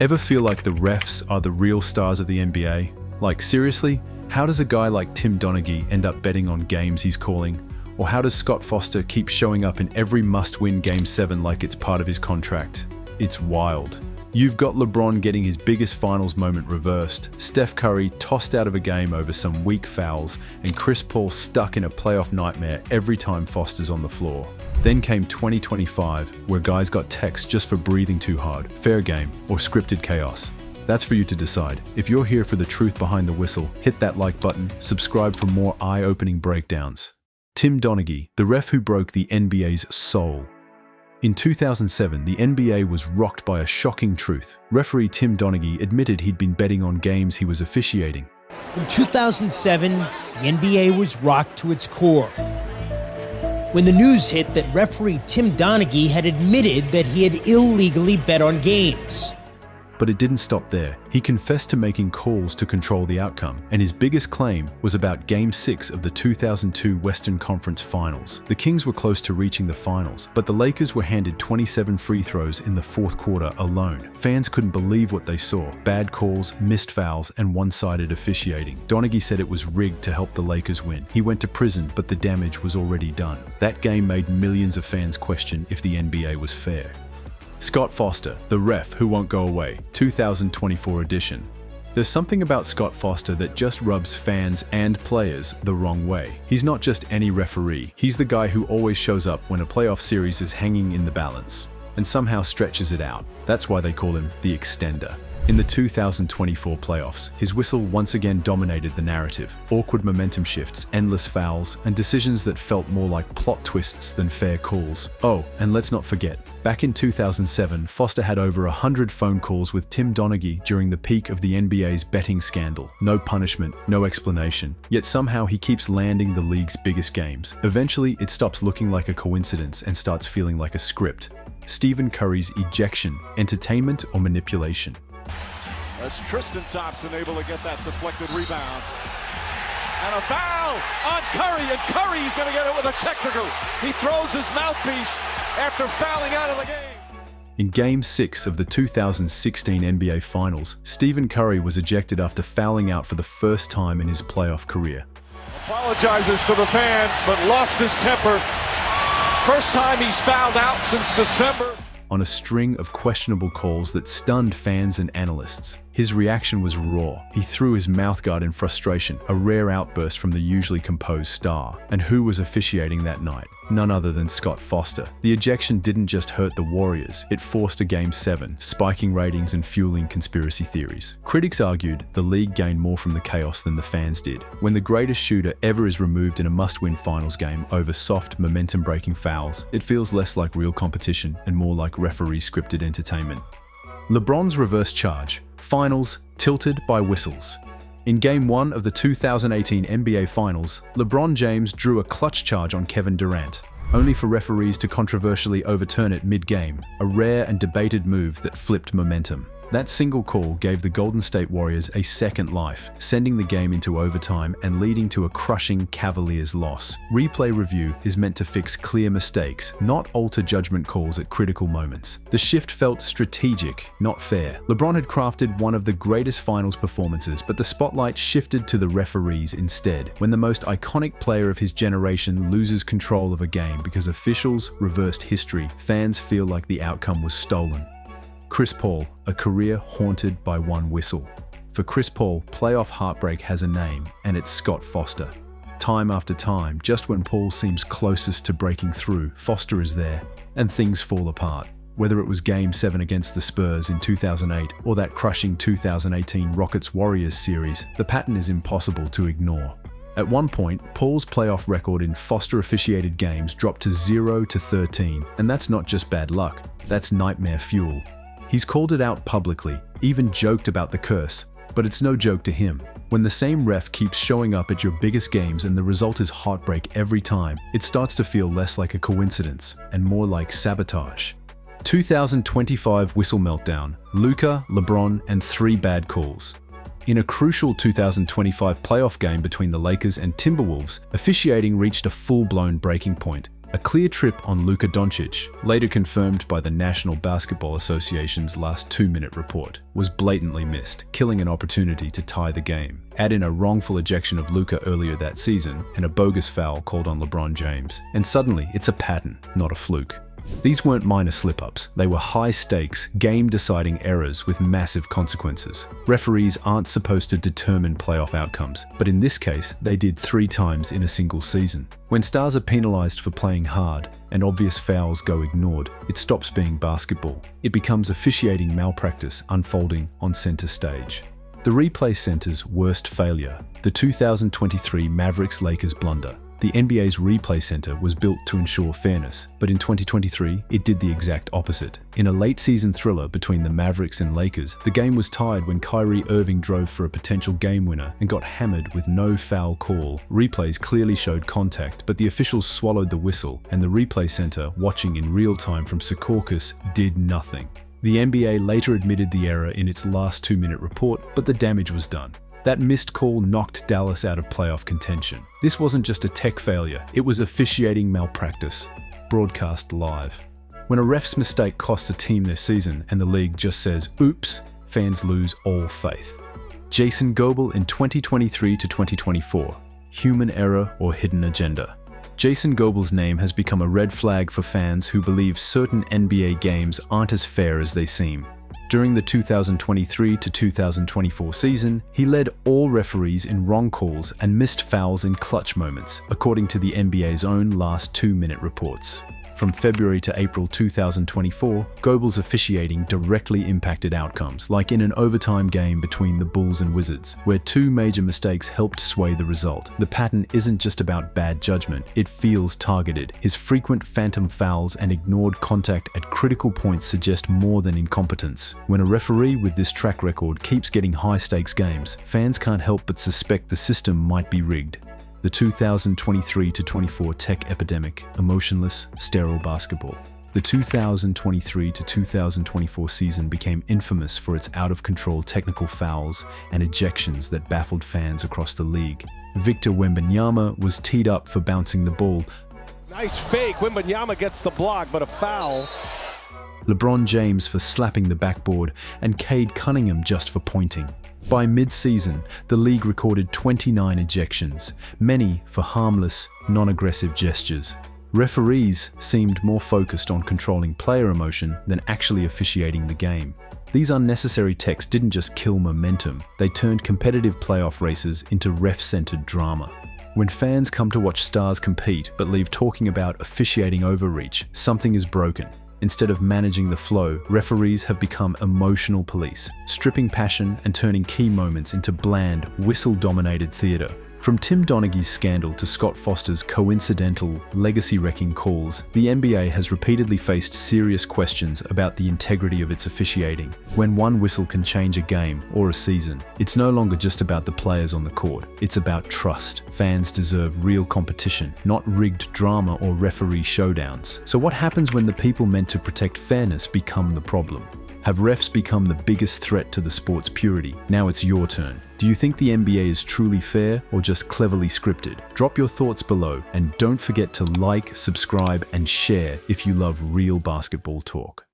Ever feel like the refs are the real stars of the NBA? Like, seriously? How does a guy like Tim Donaghy end up betting on games he's calling? Or how does Scott Foster keep showing up in every must-win Game 7 like it's part of his contract? It's wild. You've got LeBron getting his biggest finals moment reversed, Steph Curry tossed out of a game over some weak fouls, and Chris Paul stuck in a playoff nightmare every time Foster's on the floor. Then came 2025, where guys got texts just for breathing too hard, fair game, or scripted chaos. That's for you to decide. If you're here for the truth behind the whistle, hit that like button, subscribe for more eye-opening breakdowns. Tim Donaghy, the ref who broke the NBA's soul. In 2007, the NBA was rocked by a shocking truth. Referee Tim Donaghy admitted he'd been betting on games he was officiating. In 2007, the NBA was rocked to its core when the news hit that referee Tim Donaghy had admitted that he had illegally bet on games. But it didn't stop there. He confessed to making calls to control the outcome, and his biggest claim was about Game 6 of the 2002 Western Conference Finals. The Kings were close to reaching the finals, but the Lakers were handed 27 free throws in the fourth quarter alone. Fans couldn't believe what they saw: bad calls, missed fouls, and one-sided officiating. Donaghy said it was rigged to help the Lakers win. He went to prison, but the damage was already done. That game made millions of fans question if the NBA was fair. Scott Foster, the ref who won't go away, 2024 edition. There's something about Scott Foster that just rubs fans and players the wrong way. He's not just any referee. He's the guy who always shows up when a playoff series is hanging in the balance and somehow stretches it out. That's why they call him the extender. In the 2024 playoffs, his whistle once again dominated the narrative. Awkward momentum shifts, endless fouls, and decisions that felt more like plot twists than fair calls. Oh, and let's not forget, back in 2007, Foster had over 100 phone calls with Tim Donaghy during the peak of the NBA's betting scandal. No punishment, no explanation. Yet somehow he keeps landing the league's biggest games. Eventually, it stops looking like a coincidence and starts feeling like a script. Stephen Curry's ejection, entertainment or manipulation? As Tristan Thompson able to get that deflected rebound. And a foul on Curry, and Curry's going to get it with a technical. He throws his mouthpiece after fouling out of the game. In Game 6 of the 2016 NBA Finals, Stephen Curry was ejected after fouling out for the first time in his playoff career. Apologizes to the fan, but lost his temper. First time he's fouled out since December. On a string of questionable calls that stunned fans and analysts. His reaction was raw. He threw his mouthguard in frustration, a rare outburst from the usually composed star. And who was officiating that night? None other than Scott Foster. The ejection didn't just hurt the Warriors, it forced a Game 7, spiking ratings and fueling conspiracy theories. Critics argued the league gained more from the chaos than the fans did. When the greatest shooter ever is removed in a must-win finals game over soft, momentum-breaking fouls, it feels less like real competition and more like referee scripted entertainment. LeBron's reverse charge. Finals tilted by whistles. In Game 1 of the 2018 NBA Finals, LeBron James drew a clutch charge on Kevin Durant, only for referees to controversially overturn it mid-game, a rare and debated move that flipped momentum. That single call gave the Golden State Warriors a second life, sending the game into overtime and leading to a crushing Cavaliers loss. Replay review is meant to fix clear mistakes, not alter judgment calls at critical moments. The shift felt strategic, not fair. LeBron had crafted one of the greatest finals performances, but the spotlight shifted to the referees instead. When the most iconic player of his generation loses control of a game because officials reversed history, fans feel like the outcome was stolen. Chris Paul, a career haunted by one whistle. For Chris Paul, playoff heartbreak has a name, and it's Scott Foster. Time after time, just when Paul seems closest to breaking through, Foster is there, and things fall apart. Whether it was Game 7 against the Spurs in 2008 or that crushing 2018 Rockets-Warriors series, the pattern is impossible to ignore. At one point, Paul's playoff record in Foster-officiated games dropped to 0-13, and that's not just bad luck, that's nightmare fuel. He's called it out publicly, even joked about the curse, but it's no joke to him. When the same ref keeps showing up at your biggest games and the result is heartbreak every time, it starts to feel less like a coincidence and more like sabotage. 2025 whistle meltdown, Luka, LeBron, and 3 bad calls. In a crucial 2025 playoff game between the Lakers and Timberwolves, officiating reached a full-blown breaking point. A clear trip on Luka Doncic, later confirmed by the National Basketball Association's last 2-minute report, was blatantly missed, killing an opportunity to tie the game. Add in a wrongful ejection of Luka earlier that season and a bogus foul called on LeBron James, and suddenly it's a pattern, not a fluke. These weren't minor slip-ups, they were high-stakes, game-deciding errors with massive consequences. Referees aren't supposed to determine playoff outcomes, but in this case, they did 3 times in a single season. When stars are penalized for playing hard and obvious fouls go ignored, it stops being basketball. It becomes officiating malpractice unfolding on center stage. The replay center's worst failure, the 2023 Mavericks-Lakers blunder. The NBA's replay center was built to ensure fairness, but in 2023, it did the exact opposite. In a late-season thriller between the Mavericks and Lakers, the game was tied when Kyrie Irving drove for a potential game winner and got hammered with no foul call. Replays clearly showed contact, but the officials swallowed the whistle, and the replay center, watching in real time from Secaucus, did nothing. The NBA later admitted the error in its last 2-minute report, but the damage was done. That missed call knocked Dallas out of playoff contention. This wasn't just a tech failure, it was officiating malpractice, broadcast live. When a ref's mistake costs a team their season and the league just says, oops, fans lose all faith. Jason Goebel in 2023 to 2024, human error or hidden agenda. Jason Goebel's name has become a red flag for fans who believe certain NBA games aren't as fair as they seem. During the 2023 to 2024 season, he led all referees in wrong calls and missed fouls in clutch moments, according to the NBA's own last 2-minute reports. From February to April 2024, Goebel's officiating directly impacted outcomes, like in an overtime game between the Bulls and Wizards, where 2 major mistakes helped sway the result. The pattern isn't just about bad judgment, it feels targeted. His frequent phantom fouls and ignored contact at critical points suggest more than incompetence. When a referee with this track record keeps getting high-stakes games, fans can't help but suspect the system might be rigged. The 2023-24 tech epidemic, emotionless, sterile basketball. The 2023-2024 season became infamous for its out-of-control technical fouls and ejections that baffled fans across the league. Victor Wembanyama was teed up for bouncing the ball. Nice fake, Wembanyama gets the block, but a foul. LeBron James for slapping the backboard, and Cade Cunningham just for pointing. By mid-season, the league recorded 29 ejections, many for harmless, non-aggressive gestures. Referees seemed more focused on controlling player emotion than actually officiating the game. These unnecessary techs didn't just kill momentum, they turned competitive playoff races into ref-centered drama. When fans come to watch stars compete but leave talking about officiating overreach, something is broken. Instead of managing the flow, referees have become emotional police, stripping passion and turning key moments into bland, whistle-dominated theater. From Tim Donaghy's scandal to Scott Foster's coincidental, legacy-wrecking calls, the NBA has repeatedly faced serious questions about the integrity of its officiating. When one whistle can change a game or a season, it's no longer just about the players on the court, it's about trust. Fans deserve real competition, not rigged drama or referee showdowns. So what happens when the people meant to protect fairness become the problem? Have refs become the biggest threat to the sport's purity? Now it's your turn. Do you think the NBA is truly fair or just cleverly scripted? Drop your thoughts below and don't forget to like, subscribe, and share if you love real basketball talk.